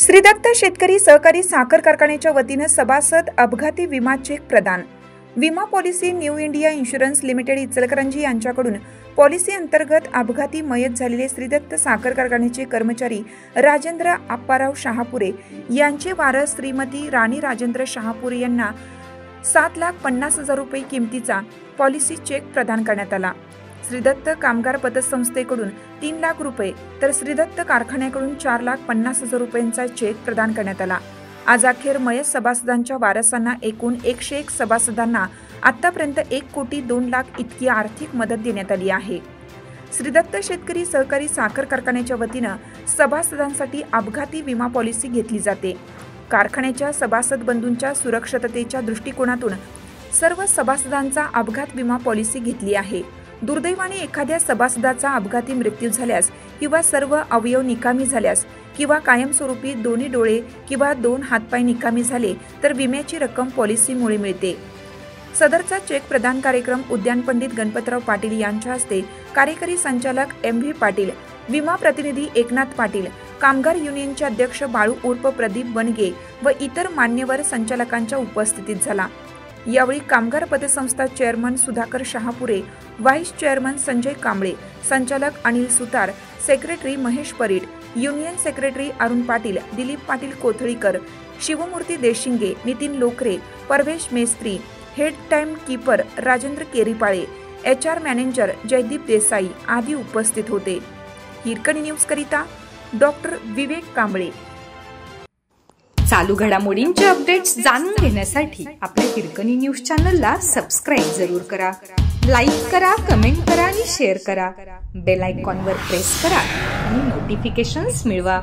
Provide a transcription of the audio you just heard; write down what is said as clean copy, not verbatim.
श्रीदत्त शेतकरी सहकारी साखर कारखान्याच्या वतीने सभासद अपघाती विमा चेक प्रदान। विमा policy new India insurance limited Ichalkaranji यांच्याकडून पॉलिसी अंतर्गत अपघाती मयत झालेले श्रीदत्त साखर कारखान्याचे कर्मचारी राजेंद्र आप्पाराव शहापुरे यांचे वारस श्रीमती राणी राजेंद्र शहापुरे यांना 7,50,000 रुपये किमतीचा पॉलिसी चेक प्रदान करण्यात आला। श्रीदत्त कामगार पतसंस्थेकडून 3 लाख रुपये तर श्रीदत्त कारखान्याकडून 4,50,000 रुपयांचा चेक प्रदान करण्यात आला। आज अखेर मयत सभासदांच्या वारसांना एकूण 101 सभासदांना आतापर्यंत 1,02,00,000 इतकी आर्थिक मदत देण्यात आली आहे। श्रीदत्त शेतकरी सहकारी साखर कारखान्याच्या वतीने सभासदांसाठी अपघाती विमा पॉलिसी घेतली जाते। कारखान्याच्या सभासद बंधूंच्या सुरक्षिततेच्या दृष्टिकोनातून सर्व सभासदांचा अपघात विमा पॉलिसी घेतली आहे। दुर्दैवाने एखाद्या सभासदाचा अपघाती मृत्यू झाल्यास किंवा सर्व अवयव निकामी झाल्यास किंवा कायमस्वरूपी दोन्ही डोळे किंवा 2 हातपाय निकामी झाले तर विम्याची रक्कम पॉलिसीमुळे मिळते। सदरचा चेक प्रदान कार्यक्रम उद्यान पंडित गणपतराव पाटील यांच्या हस्ते कार्यकारी संचालक MV पाटील, विमा प्रतिनिधी एकनाथ पाटील, कामगार युनियनचे अध्यक्ष बाळू उर्फ प्रदीप बनगे व इतर मान्यवर संचालकांच्या उपस्थितीत झाला। यावेळी कामगार पतसंस्था chairman Sudhakar Shahapure, vice chairman Sanjay Kamble, संचालक Anil Sutar, secretary Mahesh Parit, union secretary Arun Patil, Dilip Patil Kothalikar, Shivamurthy Deshinge, Nitin Lokare, Parvesh Mestri, head time keeper Rajendra Keripale, HR manager Jaydeep Desai आदी उपस्थित होते। हिरकणी न्यूज करिता डॉक्टर विवेक कांबळे। चालू घडामोडींचे अपडेट्स जाणून घेण्यासाठी आपल्या हिरकणी न्यूज चॅनलला सबस्क्राइब जरूर करा, लाईक करा, कमेंट करा आणि शेअर करा। बेल आयकॉनवर प्रेस करा आणि नोटिफिकेशन्स मिळवा।